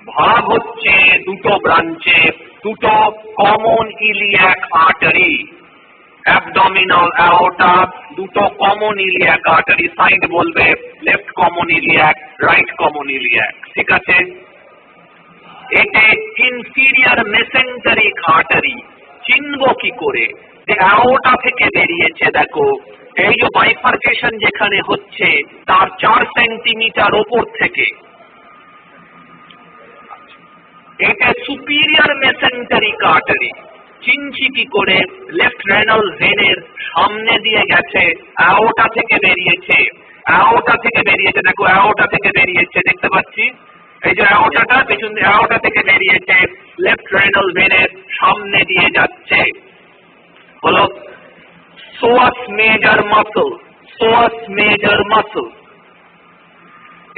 ভাগ হচ্ছে দুটো ব্রাঞ্চে, দুটো common iliac artery. Abdominal aorta, দুটো কমন ইলিয়াক আর্টারি। সাইড বলবে left common iliac, right common iliac. ঠিক আছে? এটা ইনফিরিয়র মেসেন্টারিক আর্টারি। চিনব কি করে যে অ্যাওর্টা থেকে বেরিয়েছে? দেখো, এই যে বাইফার্কেশন যেখানে হচ্ছে তার 4 সেন্টিমিটার ওপর থেকে এটা সুপিরিয়র মেসেন্টারিক আর্টারি। চিনছি কি করে? লেফট রেনাল ভেনের সামনে দিয়ে গেছে, অ্যাওর্টা থেকে বেরিয়েছে। অ্যাওর্টা থেকে বেরিয়েছে, দেখো অ্যাওর্টা থেকে বেরিয়েছে, দেখতে পাচ্ছি এই যে অ্যাওর্টাটা, পেছন দিয়ে অ্যাওর্টা থেকে বেরিয়েছে, লেফট রেনাল ভেনের সামনে দিয়ে যাচ্ছে। হলো সোয়াস মেজর মাসল। সোয়াস মেজর মাসল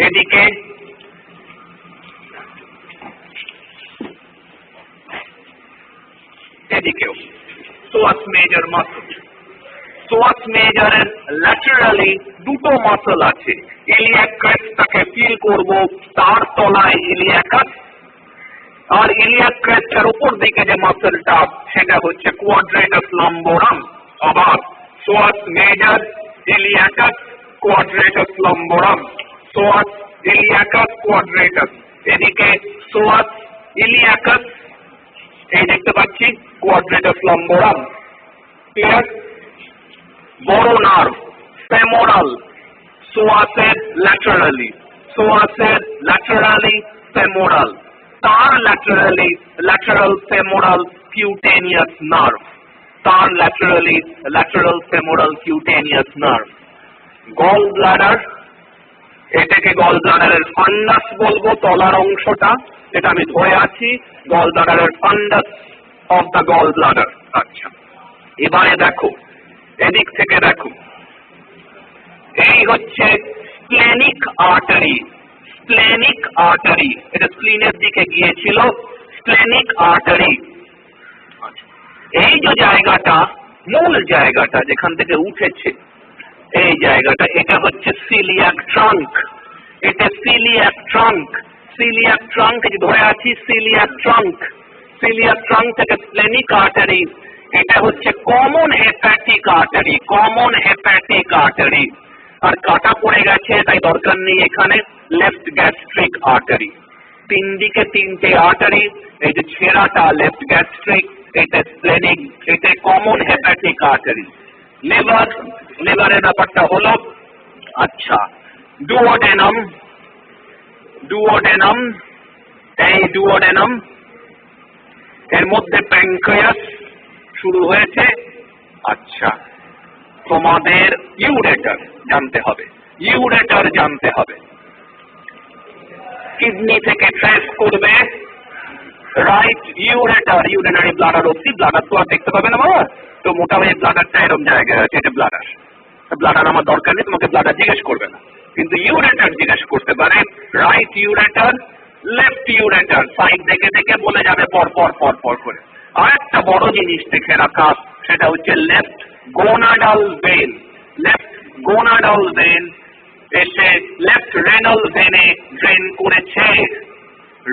এদিকে এদিকেও সোয়াস মেজর মাসল। সোয়াস মেজরের ল্যাটারালি দুটো মাসল আছে। ইলিয়াক ক্রেস্টটাকে ফিল করব, তার তলায় ইলিয়াকাস, আর ইলিয়াক ক্রেস্টের উপর দিকে যে মাসলটা সেটা হচ্ছে কোয়াড্রেটাস লাম্বোরাম। আবার সোয়াস মেজর, ইলিয়াকাস, কোয়াড্রেটাস লাম্বোরাম। সোয়াস, ইলিয়াকাস, কোয়াড্রেটাস। এদিকে সোয়াস, ইলিয়াকাস, এই দেখতে পাচ্ছি কোয়াড্রেটাস লাম্বোরাম। ক্লিয়ার? বড় নার্ভ ফেমোরাল, সোয়াসের ল্যাটারালি, সোয়াসের ল্যাটারালি ফেমোরাল, তার laterally lateral femoral cutaneous nerve, তার laterally lateral femoral cutaneous nerve. Gall bladder, এটাকে গল ব্লাডারের ফান্ডাস বলবো, তলার অংশটা যেটা আমি ধরে আছি, গল ব্লাডারের fundus of the gall bladder. আচ্ছা, এবারে দেখো, এদিক থেকে দেখো, এই হচ্ছে স্প্লেনিক আর্টারি। স্প্লেনিক আর্টারি, এটা স্প্লিনের দিকে গিয়েছিল, স্প্লেনিক আর্টারি। এই যে জায়গাটা, মূল জায়গাটা যেখান থেকে উঠেছে, এই জায়গাটা, এটা হচ্ছে সিলিয়াক ট্রাঙ্ক। এটা সিলিয়াক ট্রাঙ্ক। সিলিয়াক ট্রাঙ্ক ধরে আছি, সিলিয়াক ট্রাঙ্ক। সিলিয়াক ট্রাঙ্ক থেকে স্প্লেনিক আর্টারি, এটা হচ্ছে common hepatic artery. Common hepatic artery. আর কাটা পড়ে গেছে তাই দরকার নেই এখানে। Left gastric artery. তিন দিকে তিনটে আর্টারি, এই যে ছেঁড়াটা লেফট গ্যাস্ট্রিক, এটা স্প্লেনিক, এটা কমন হেপাটিক আর্টারি। লিভার, লিভারের ব্যাপারটা হলো, আচ্ছা, ডুওডেনাম, ডুওডেনাম, এই ডুওডেনাম এর মধ্যে প্যানক্রিয়াস শুরু হয়েছে। আচ্ছা, তোমাদের ইউরেটার জানতে হবে, ইউরেটার জানতে হবে। কিডনি থেকে ট্রেস করবে রাইট ইউরেটার, ইউরিনারি ব্লাডার অব্দি। ব্লাডার তো আর দেখতে পাবে না বাবা, তো মোটা হয়ে ব্লাডারটা এরকম জায়গায় আছে, এটা ব্লাডার। ব্লাডার আমার দরকার নেই, তোমাকে ব্লাডার জিজ্ঞেস করবে না, কিন্তু ইউরেটার জিজ্ঞেস করতে পারে। Right ureter, left ureter, side দেখে দেখে বলে যাবে পর পর পর পর করে। আর একটা বড় জিনিস দেখে রাখা, সেটা হচ্ছে left gonadal vein. Left gonadal vein এসে লেফট রেনাল ভেনে ড্রেন করেছে।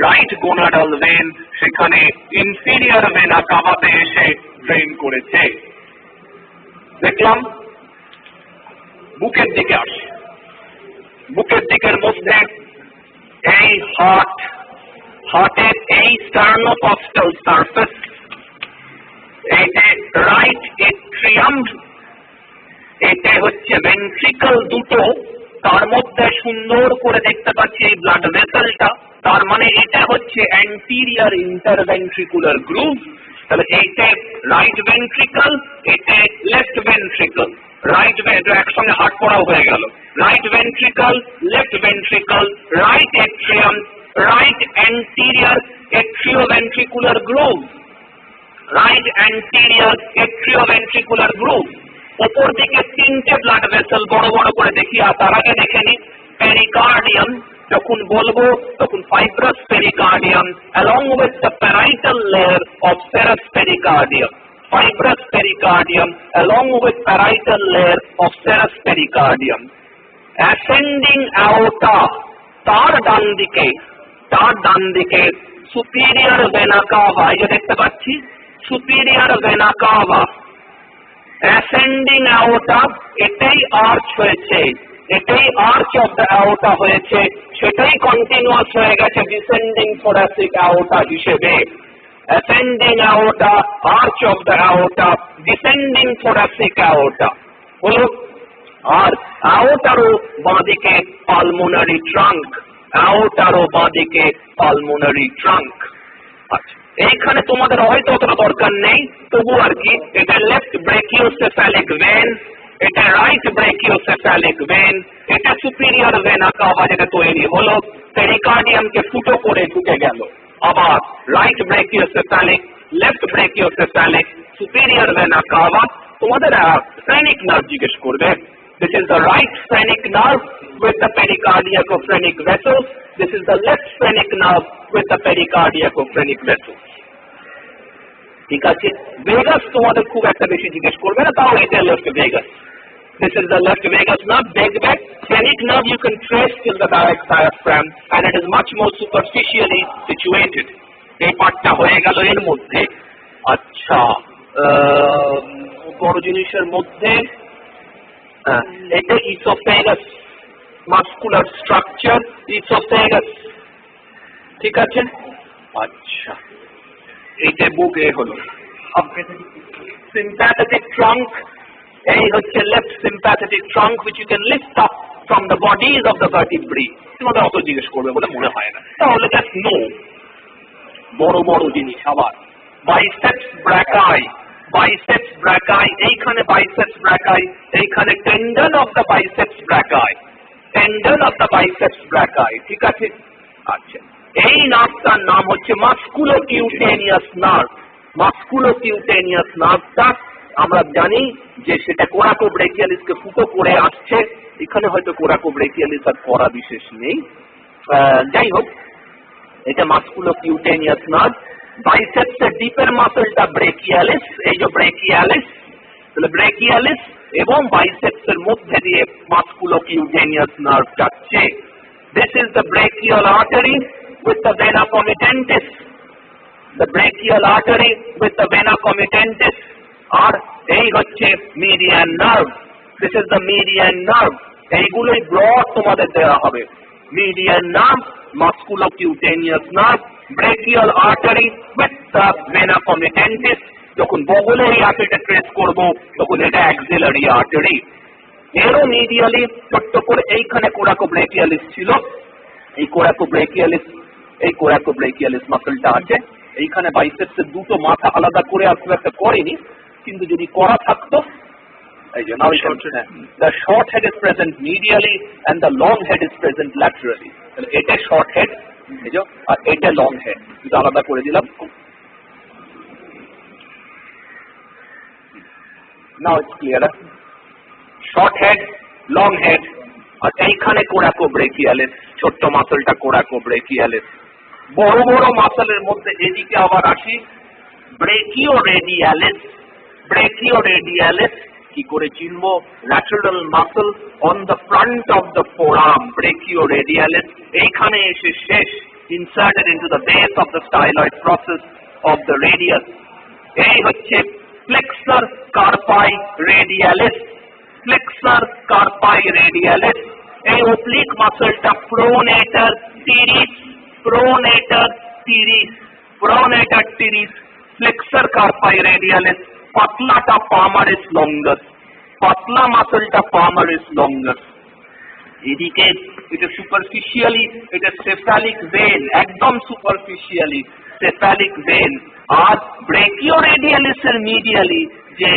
রাইট গোনাডাল ভেন সেখানে ইনফিরিয়র ভেনা কাভাতে এসে ড্রেন করেছে। দেখলাম। বুকের দিকে আসে, বুকের দিকের মধ্যে এই হার্ট, হার্টের এই স্টার্নোকস্টাল সারফেস, এইটা রাইট এট্রিয়াম, এটা হচ্ছে ভেন্ট্রিকল দুটো, তার মধ্যে সুন্দর করে দেখতে পাচ্ছি এই ব্লাড ভেসেলটা, তার মানে এটা হচ্ছে অ্যান্টিরিয়র ইন্টারভেন্ট্রিকুলার গ্রুভ। তাহলে এইটা রাইট ভেন্ট্রিকল, এটা লেফট ভেন্ট্রিকল। রাইট একসঙ্গে হার্ট পড়াও হয়ে গেল। Right ventricle, left ventricle, right atrium, right anterior atrioventricular groove, right anterior atrioventricular groove. ওপর দিকে তিনটে ব্লাড ভেসেল বড় বড় করে দেখি, আর তার আগে দেখে নি পেরিকার্ডিয়াম। যখন বলবো তখন fibrous pericardium along with the parietal layer of serous pericardium, fibrous pericardium along with parietal layer of serous pericardium. Ascending aorta, তার ডান দিকে তার ডান দিকে সুপিরিয়র ভেনা কাভা, এই যে দেখতে পাচ্ছি superior vena CAVA, ascending aorta, এটাই আর্চ হয়েছে, এটাই আর্চ অফ দ্য অ্যাওর্টা হয়েছে, সেটাই কন্টিনিউয়াস হয়ে গেছে ডিসেন্ডিং থোরাসিক অ্যাওর্টা হিসেবে। Ascending aorta, arch of the aorta, descending thoracic aorta হলো। আর অ্যাওর্টারও বাঁদিকে পালমোনারি ট্রাঙ্ক, অ্যাওর্টারও বাঁদিকে পালমোনারি ট্রাঙ্ক। আচ্ছা, এইখানে তোমাদের হয়তো অতটা দরকার নেই, তবু আর কি, এটা লেফট ব্রেকিওসেফ্যালিক ভেন, এটা রাইট ব্রেকিওসেফ্যালিক ভেন, এটা সুপিরিয়র ভেনা কাভা যেটা তৈরি হলো, পেরিকার্ডিয়ামকে ফুটো করে ঢুকে গেল। আবার right brachiocephalic, left brachiocephalic, superior vena cava. তোমাদের ফ্রেনিক নার্ভ জিজ্ঞেস করবে। This is the right phrenic nerve with the pericardiacophrenic vessels. This is the left phrenic nerve with the pericardiacophrenic vessels. ঠিক আছে, ভেগাস তোমাদের খুব একটা বেশি জিজ্ঞেস করবে না, তাও এটা left vagus. This is the left vagus nerve. Back phrenic nerve you can trace till the direct diaphragm, and it is much more superficially situated. এই পার্টটা হয়ে গেল এর মধ্যে। আচ্ছা, বড় জিনিসের মধ্যে এটা ইসোফেগাস, মাস্কুলার স্ট্রাকচার ইসোফেগাস, ঠিক আছে। আচ্ছা, এইটা বুকে হলো sympathetic trunk, এই হচ্ছে left sympathetic trunk which you can lift up from the bodies of the vertebrae. তোমাদের অত জিজ্ঞেস করবে বলে মনে হয় না, তাহলে just know। বড় বড় জিনিস আবার biceps brachii, biceps brachii, এইখানে biceps brachii, এইখানে tendon of the biceps brachii, tendon of the biceps brachii, ঠিক আছে। আচ্ছা, এই নার্ভটার নাম হচ্ছে মাস্কুলোকিউটেনিয়াস নার্ভ। মাস্কুলোকিউটেনিয়াস নার্ভটা আমরা জানি যে সেটা কোরাকোব্রেকিয়ালিসকে ফুটো করে আসছে। এখানে হয়তো কোরাকোব্রেকিয়ালিস আর করা বিশেষ নেই, যাই হোক, এটা মাস্কুলোকিউটেনিয়াস নার্ভ। বাইসেপসের ডিপের মাসলটা ব্রেকিয়ালিস, এই যে ব্রেকিয়ালিস, তাহলে ব্রেকিয়ালিস এবং বাইসেপসের মধ্যে দিয়ে মাস্কুলোকিউটেনিয়াস নার্ভ যাচ্ছে। This is the brachial artery with the vena comitatus, the brachial artery with the vena comitatus, আর এই হচ্ছে median nerve. This is the median nerve. এইগুলোই ব্রড তোমাদের দেওয়া হবে। median nerve, musculocutaneous nerve, brachial artery with the vena comitatus. যখন বগলের এই আর্টারিটা trace করব তখন এটা axillary artery। এরও মিডিয়ালি ছোট্ট করে এইখানে কোরাকোব্রেকিয়ালিস ছিল, এই কোরাকোব্রেকিয়ালিস মাসলটা আছে। এইখানে বাইসেপসের দুটো মাথা আলাদা করে আর খুব একটা করেনি, কিন্তু যদি করা থাকতো, এই যে the short head is present medially and the long head is present laterally. তাহলে এটা short head, এই যে, আর এটা long head, এটা আলাদা করে দিলাম। Now it's clearer. Short head, long head, আর এইখানে কোরাকোব্রেকিয়ালিস, ছোট্ট মাসলটা কোরাকোব্রেকিয়ালিস। বড় বড় মাসলের মধ্যে এদিকে আবার আসি, ব্রেকিওরেডিয়ালিস। ব্রেকিওরেডিয়ালিস কি করে চিনবো? Lateral muscle on the front of the forearm, brachioradialis এইখানে এসে শেষ, inserted into the base of the styloid process of the radius. এই হচ্ছে flexor carpi radialis, flexor carpi radialis. এই ওব্লিক মাসলটা pronator teres, pronator teres, pronator teres, flexor carpi radialis. পাতলাটা palmaris longus, পাতলা মাসলটা পামারিস লঙ্গাস। এদিকে এটা superficially, এটা সেফালিক ভেন, একদম সুপারফিশিয়ালি সেফালিক ভেন। আর ব্রেকিওরেডিয়ালিসের মিডিয়ালি যে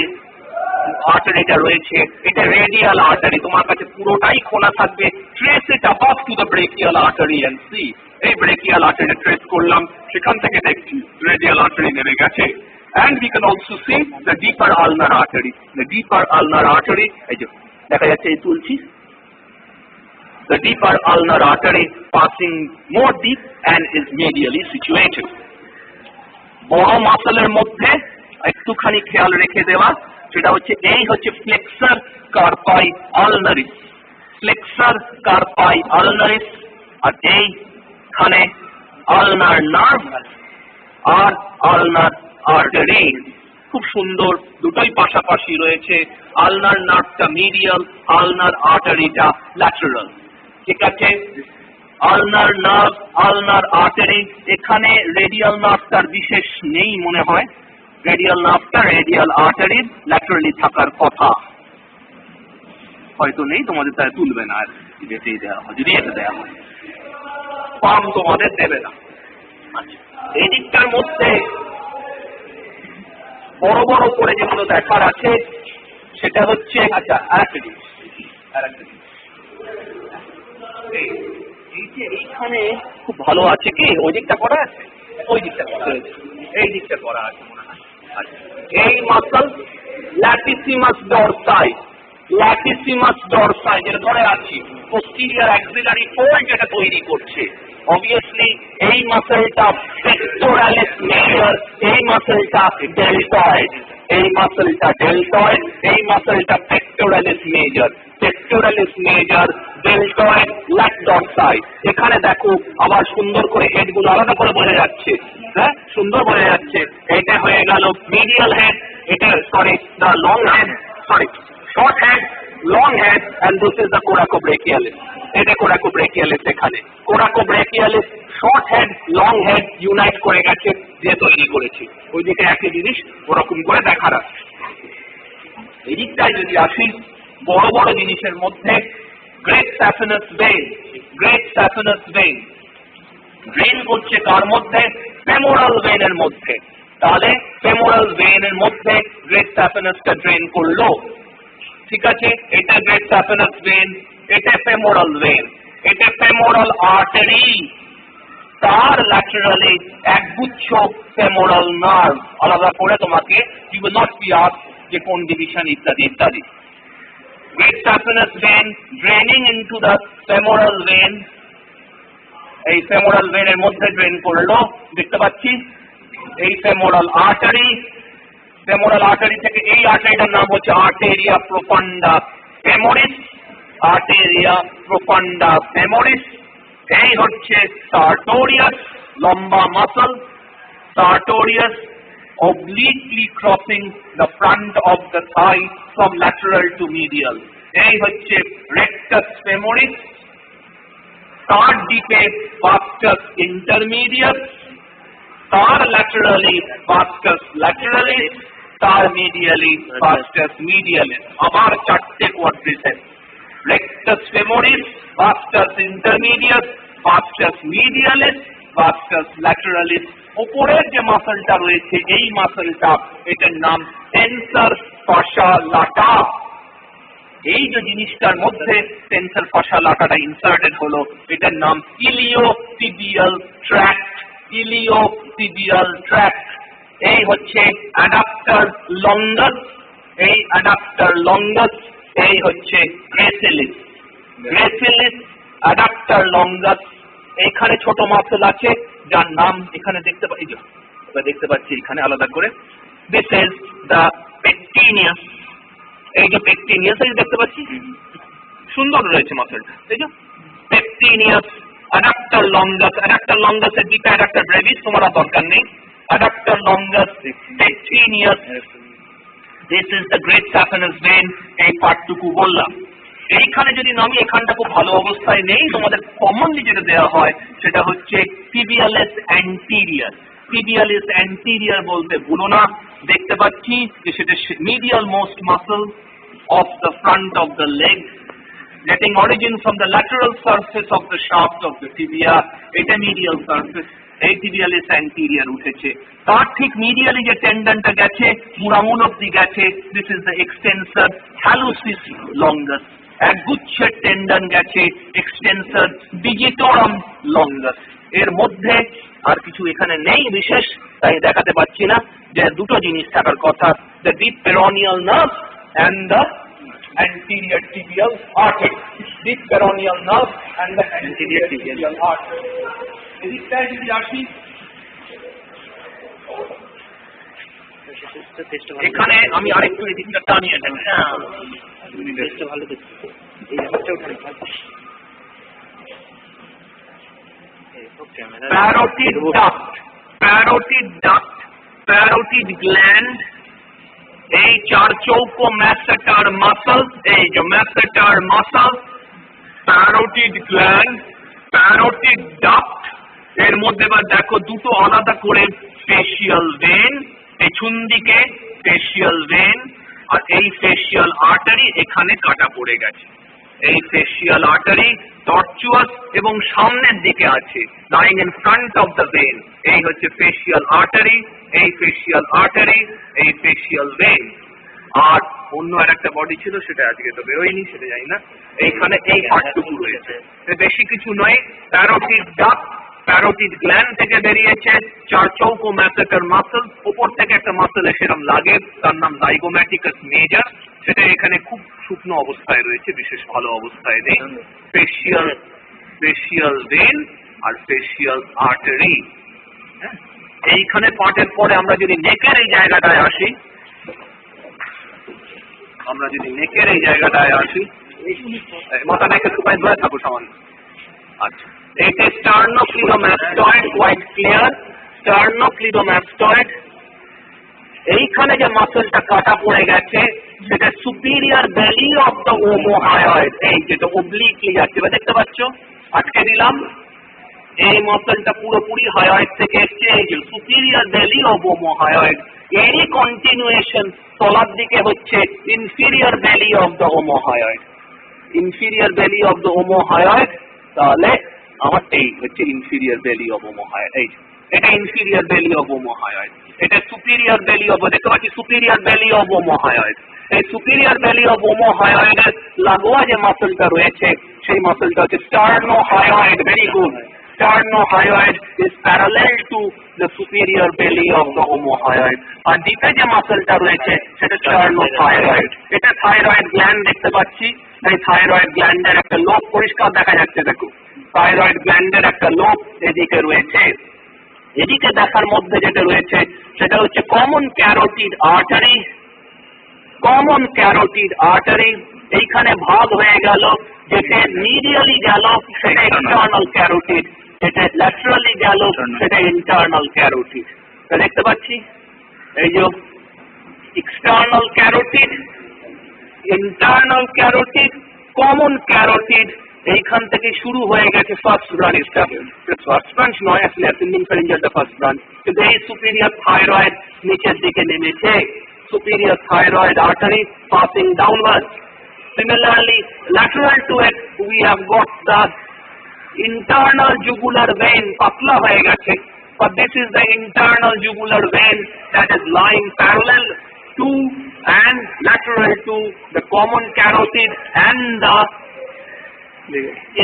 আর্টারিটা রয়েছে এটা রেডিয়াল আর্টারি, তোমার কাছে পুরোটাই খোলা থাকবে। Trace it above to the brachial artery and see, এই ব্রেকিয়াল আর্টারি ট্রেস করলাম, সেখান থেকে দেখছি রেডিয়াল আর্টারি নেমে গেছে। And we can also see the deeper ulnar artery, the deeper ulnar artery, এই যে দেখা যাচ্ছে এই তুলছি, the deeper ulnar artery passing more deep and is medially situated. বড় মাসলের মধ্যে একটুখানি খেয়াল রেখে দেওয়া, সেটা হচ্ছে এই হচ্ছে ফ্লেক্সর কার্পাই আলনারিস, ফ্লেক্সর কার্পাই আলনারিস। আর এইখানে আলনার নার্ভ আর আলনার আর্টারি। খুব সুন্দর, দুটোই পাশাপাশি রয়েছে। আলনার নার্ভটা মিডিয়াল, আলনার আর্টারিটা ল্যাটারাল। ঠিক আছে, আলনার নার্ভ, আলনার আর্টারি। এখানে রেডিয়াল নার্ভটার বিশেষ নেই মনে হয়, রেডিয়াল নার্ভটা রেডিয়াল আর্টারির ল্যাটারালি থাকার কথা, হয়তো নেই, তোমাদের তাই তুলবে না আর যেতেই দেওয়া হয়, যদি এটা দেওয়া হয় পাম তোমাদের দেবে না। আচ্ছা, এই দিকটার মধ্যে বড় বড় করে যেগুলো দেখার আছে সেটা হচ্ছে, আচ্ছা আরেকটা জিনিস, এই যে এইখানে খুব ভালো আছে কি, ওই দিকটা করা আছে, ওই দিকটা করা আছে, এই দিকটা করা আছে মনে হয়। আচ্ছা, এই মাসল ল্যাটিসিমাস ডরসাই, ল্যাটিসিমাস ডরসাই যেটা ধরে আছি, পোস্টিরিয়র অ্যাক্সিলারি ফোল্ড যেটা তৈরি করছে, অবভিয়াসলি এই মাসলটা পেক্টোরালিস মেজর, এই মাসলটা ডেল্টয়েড, এই মাসলটা ডেল্টয়েড, এই মাসলটা pectoralis major, pectoralis major, deltoid, lat dorsi. এখানে দেখো আবার সুন্দর করে হেড গুলো আলাদা করে বোঝা যাচ্ছে, হ্যাঁ সুন্দর বোঝা যাচ্ছে। এটা হয়ে গেল মিডিয়াল হেড, এটা sorry the long head, sorry short head, long head, and this is the coracobrachialis. এটা coracobrachialis, এখানে coracobrachialis, short head, long head unite করে গেছে, যে তৈরি করেছে। ওইদিকে একই জিনিস ওরকম করে দেখার আছে। এদিকটায় যদি আসি, বড় বড় জিনিসের মধ্যে great saphenous vein, great saphenous vein drain করছে কার মধ্যে, ফেমোরাল ভেইনের মধ্যে। তাহলে ফেমোরাল ভেইনের মধ্যে গ্রেট স্যাফিনাসটা ড্রেন করলো, ঠিক আছে। এটা গ্রেট স্যাফিনাস ভেইন, এটা ফেমোরাল ভেইন, এটা ফেমোরাল আর্টারি, তার ল্যাটারালি একগুচ্ছ ফেমোরাল নার্ভ। আলাদা করে তোমাকে you will not be asked যে কোন ডিভিশন ইত্যাদি ইত্যাদি। Great saphenous vein draining into the femoral vein, এই ফেমোরাল ভেইনের মধ্যে ড্রেন করলো, দেখতে পাচ্ছি। এই ফেমোরাল আর্টারি, ফেমোরাল আর্টারি থেকে এই আর্টারিটার নাম হচ্ছে আর্টেরিয়া প্রোফান্ডা ফেমোরিস, আর্টেরিয়া প্রোফান্ডা ফেমোরিস। এই হচ্ছে সার্টোরিয়াস, লম্বা muscle, sartorius obliquely crossing the front of the thigh from lateral to medial. এই হচ্ছে rectus femoris, তার দিকে vastus intermedius, তার laterally vastus lateralis, তার medially vastus medialis। আবার চারটে quadriceps, rectus femoris, vastus intermedius, vastus medialis, vastus lateralis। উপরের যে মাসলটা রয়েছে এই মাসলটা, এটার নাম টেনসর ফাসা লাটা। এই যে জিনিসটার মধ্যে টেনসর ফাসা লাটাটা ইনসার্টেড হলো, এটার নাম ইলিওটিবিয়াল ট্র্যাক্ট, ইলিওটিবিয়াল ট্র্যাক্ট। এই হচ্ছে অ্যাডাপ্টার লঙ্গাস, এই অ্যাডাপ্টার লঙ্গাস, এই হচ্ছে গ্রেসিলিস, গ্রেসিলিস অ্যাডাপ্টার লঙ্গাস। এখানে ছোট মাসল আছে যার নাম এখানে দেখতে পাচ্ছি, এখানে আলাদা করে, দিস ইজ দ্য পেকটিনিয়াস। এই যে পেকটিনিয়াস দেখতে পাচ্ছি, সুন্দর রয়েছে মাসলটা, তাই না? পেকটিনিয়াস, অ্যাডাপ্টার লঙ্গাস, অ্যাডাপ্টার লঙ্গাসের দিকে অ্যাডাপ্টার ব্রেভিস তোমার দরকার নেই, adductor longus, pectineus. This is the great saphenous vein. এই পার্টটুকু বললাম। এইখানে যদি নামি, এখানটা খুব ভালো অবস্থায় নেই, তোমাদের কমনলি যেটা দেওয়া হয় সেটা হচ্ছে tibialis anterior। tibialis anterior বলতে ভুলো না, দেখতে পাচ্ছি যে সেটা medial most muscle of the front of the leg, getting origin from the lateral surface of the shaft of the tibia, এটা medial surface, এই tibialis anterior উঠেছে। তার ঠিক মিডিয়ালি যে টেন্ডনটা গেছে, মুড়ামুল অব্দি গেছে, this is the extensor hallucis longus। একগুচ্ছের টেন্ডন গেছে, এক্সটেন্সর ডিজিটোরাম লঙ্গাস। এর মধ্যে আর কিছু এখানে নেই বিশেষ, তাই দেখাতে পাচ্ছি না। যে দুটো জিনিস থাকার কথা, the deep peroneal nerve and the anterior tibial artery, deep peroneal nerve and the anterior tibial artery। এদিকটায় যদি আসি, এখানে আমি আরেকটু এদিকটা টানিয়ে নেব। হ্যাঁ, ভালো দেখছি। parotid duct, parotid gland, এই চার চৌকো masseter muscles, এই যে masseter muscles, parotid gland, parotid duct, এর মধ্যে এবার দেখো দুটো আলাদা করে facial vein, পেছন দিকে facial vein, আর এই facial artery এখানে কাটা পড়ে গেছে। এই facial artery tortuous এবং সামনের দিকে আছে, lying in front of the vein, এই হচ্ছে facial artery, এই facial artery, এই facial vein। আর অন্য আরেকটা বডি ছিল, সেটা আজকে তো বেরোয়নি, সেটা জানি না। এইখানে এই পার্টটুকু রয়েছে, বেশি কিছু নয়। প্যারোটিড ডাক্ট, প্যারোটিড গ্ল্যান্ড থেকে বেরিয়েছে, চার চৌকো ম্যাসেটার মাসল, উপর থেকে একটা মাসেলে সেরকম লাগে, তার নাম জাইগোম্যাটিকাস মেজর, সেটা এখানে খুব শুকনো অবস্থায় রয়েছে, বিশেষ ভালো অবস্থায় নেই। ফেসিয়াল ভেন আর ফেসিয়াল আর্টারি। এইখানে পার্টের পরে আমরা যদি নেকের এই জায়গাটায় আসি, মাথা নেকের সুপায় ধরে থাকো সামান্য। আচ্ছা, এটা স্টার্নোক্লিডোমাস্টয়েড, হোয়াইট ক্লিয়ার স্টার্নোক্লিডোমাস্টয়েড। এইখানে যে মাসলটা কাটা পড়ে গেছে সেটা সুপিরিয়র বেলি অফ দ্য ওমোহাইয়েড, এই যেটা অবলিকলি যাচ্ছে, দেখতে পাচ্ছ, আটকে দিলাম। এই মাসলটা পুরোপুরি হাইয়েড থেকে এসছে, এই যে সুপিরিয়র বেলি অফ ওমোহাইয়েড। এরই কন্টিনিউয়েশন তলার দিকে হচ্ছে inferior belly of the omohyoid, inferior belly of the omohyoid. তাহলে আমার এই হচ্ছে ইনফিরিয়র বেলি অফ ওমোহাইয়েড, এই এটা ইনফিরিয়র বেলি অফ ওমোহাইয়েড, এটা সুপিরিয়র বেলি অফ, দেখতে পাচ্ছি সুপিরিয়র বেলি অফ ওমোহাইয়েড। এই সুপিরিয়র বেলি অফ ওমোহাইয়েডের লাগোয়া যে মাসলটা রয়েছে সেই মাসলটা হচ্ছে sternohyoid. Very good, sternohyoid is parallel to the superior belly of the omohyoid, আর ডিপে যে মাসলটা রয়েছে সেটা স্টার্নোথাইরয়েড। এটা থাইরয়েড গ্ল্যান্ড দেখতে পাচ্ছি, এই থাইরয়েড গ্ল্যান্ডের একটা লোব পরিষ্কার দেখা যাচ্ছে, দেখো থাইরয়েড গ্ল্যান্ডের একটা লোব এদিকে রয়েছে। এদিকে দেখার মধ্যে যেটা রয়েছে সেটা হচ্ছে common carotid artery, common carotid artery. এইখানে ভাগ হয়ে গেল, যেটা মিডিয়ালি গেল সেটা এক্সটার্নাল ক্যারোটিড, যেটা ল্যাটারালি গেল সেটা ইন্টারনাল ক্যারোটিড। দেখতে পাচ্ছি এই যে external carotid, internal carotid, common carotid. এইখান থেকে শুরু হয়ে গেছে ফার্স্ট ব্রাঞ্চটা, ফার্স্ট ব্রাঞ্চ নয় আসলে, অ্যাসেন্ডিং ফ্যারিঞ্জিয়ালটা ফার্স্ট ব্রাঞ্চ, কিন্তু এই সুপিরিয়র থাইরয়েড নিচের দিকে নেমেছে, superior thyroid artery passing downwards. Similarly, lateral to it, we have got the internal jugular vein, patla hoye geche, but this is the internal jugular vein that is lying parallel to and lateral to the common carotid and the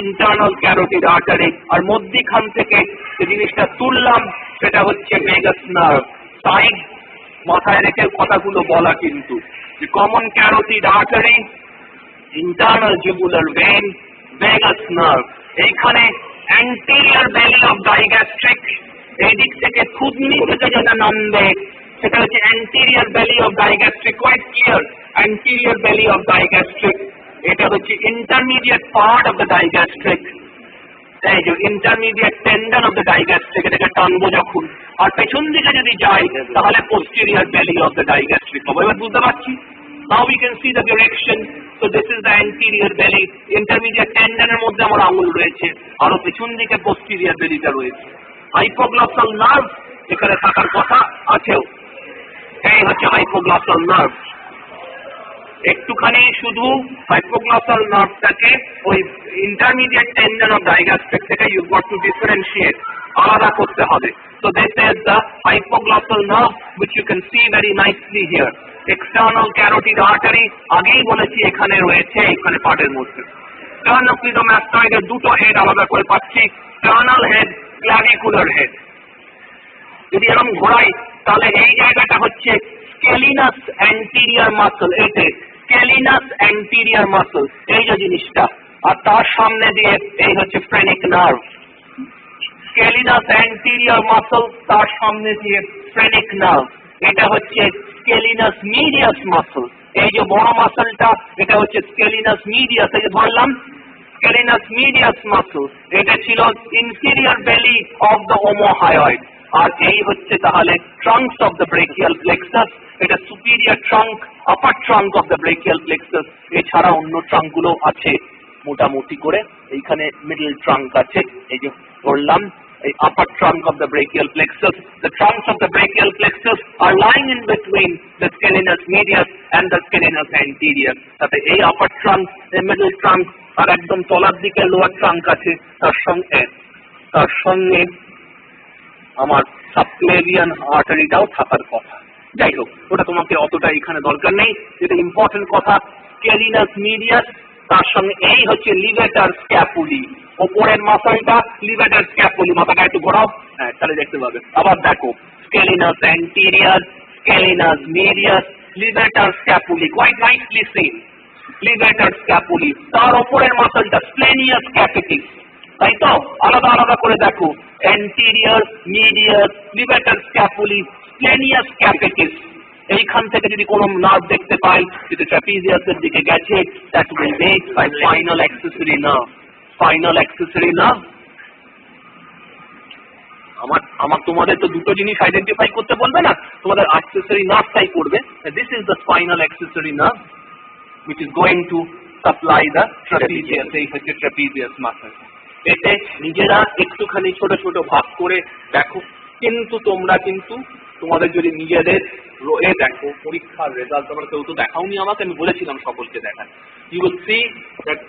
internal carotid artery. আর মধ্যখান থেকে যে জিনিসটা তুললাম সেটা হচ্ছে vagus nerve. তাই মাথায় রেখে কথাগুলো বলা, কিন্তু যে common carotid artery, internal jugular vein, vagus nerve. এইখানে অ্যান্টেরিয়র বেলি অফ ডাইগ্যাস্ট্রিক, এই দিক থেকে থুতনি থেকে যেটা নামবে সেটা হচ্ছে anterior belly of digastric, quite clear, anterior belly of digastric. এটা হচ্ছে intermediate part of the digastric, এই যে intermediate tendon of the digastric, এটাকে টানবো যখন। আর পেছন দিকে যদি যাই তাহলে পোস্টেরিয়র বেলি অফ দ্য ডাইগ্যাস্ট্রিক হবে। এবার বুঝতে পারছি, now we can see the direction. So this is the anterior বেলি, ইন্টারমিডিয়েট টেন্ডনের মধ্যে আমার আঙুল রয়েছে, আরো পেছন দিকে পোস্টেরিয়র বেলিটা রয়েছে। হাইপোগ্লসাল নার্ভ এখানে থাকার কথা আছেও, এই হচ্ছে হাইপোগ্লসাল নার্ভ। একটুখানি শুধু হাইপোগ্লসাল নার্ভটাকে ওই ইন্টারমিডিয়েট টেন্ডন অফ ডাইগ্যাস্ট্রিক থেকে ইউ গট টু ডিফারেন্সিয়েট, আলাদা করতে হবে। So this is the hypoglossal nerve which you can see very nicely here. External carotid artery আগেই বলেছি এখানে রয়েছে, এখানে পার্টের মধ্যে। Sternocleidomastoid এর দুটো হেড আলাদা করে পাচ্ছি, sternal head, clavicular head। যদি এরকম ঘোরাই তাহলে এই জায়গাটা হচ্ছে স্কেলিনাস অ্যান্টিরিয়র মাসল, এতে স্কেলিনাস অ্যান্টিরিয়র মাসল, এই যে জিনিসটা, আর তার সামনে দিয়ে এই হচ্ছে ফ্রেনিক নার্ভ। স্কেলিনাস অ্যান্টিরিয়র মাসল, তার সামনে দিয়ে ফ্রেনিক নার্ভ, এটা হচ্ছে স্কেলিনাস মিডিয়াস মাসল। এই যে বড় মাসলটা এটা হচ্ছে স্কেলিনাস মিডিয়াস, এই যে ধরলাম স্কেলিনাস মিডিয়াস মাসল, এটা ছিল ইনফিরিয়র বেলি অফ দ্য ওমোহাইয়েড। আর এই হচ্ছে তাহলে trunks of the brachial plexus, এটা superior trunk, upper trunk of the brachial plexus. এছাড়া অন্য ট্রাঙ্ক গুলো আছে মোটামুটি করে, এইখানে মিডল ট্রাঙ্ক আছে, এই যে বললাম এই upper trunk of the brachial plexus. The trunks of the brachial plexus are lying in between the scalenus medius and the scalenus anterior. তাতে এই upper trunk, এই middle trunk আর একদম তলার দিকে lower trunk আছে, তার সঙ্গে আমার সাবক্লেভিয়ান আর্টারিটাও থাকার কথা। যাই হোক, ওটা তোমাকে অতটা এখানে দরকার নেই, যেটা ইম্পর্টেন্ট কথা স্কেলিনাস মিডিয়াস, তার সঙ্গে এই হচ্ছে লিভেটার স্ক্যাপুলি, ওপরের মাসলটা লিভেটার স্ক্যাপুলি। মাথাটা একটু ঘোরাও, হ্যাঁ তাহলে দেখতে পাবে। আবার দেখো scalenus anterior, scalenus medius, levator scapulae, quite nicely seen. Levator scapulae, তার ওপরের মাসলটা স্প্লেনিয়াস ক্যাপিটিস, তাই তো? আলাদা আলাদা করে দেখো, অ্যান্টিরিয়ার, মিডিয়াস, লিভেটার স্ক্যাপুলি, স্প্লেনিয়াস ক্যাপিটিস। এইখান থেকে যদি কোনো নার্ভ দেখতে পাই যেটা ট্রাপিজিয়াসের দিকে গেছে, that will be by spinal accessory nerve. Spinal accessory nerve, আমার তোমাদের তো দুটো জিনিস আইডেন্টিফাই করতে বলবে না, তোমাদের accessory nerve-টাই করবে। This is the spinal accessory nerve which is going to supply the trapezius, এই হচ্ছে trapezius muscle। এতে নিজেরা একটুখানি ছোট ছোট ভাগ করে দেখো, কিন্তু তোমরা কিন্তু তোমাদের যদি নিজেদের দেখো পরীক্ষার রেজাল্ট, তোমরা কেউ তো দেখাওনি আমাকে, আমি বলেছিলাম সকলকে দেখান, you will see that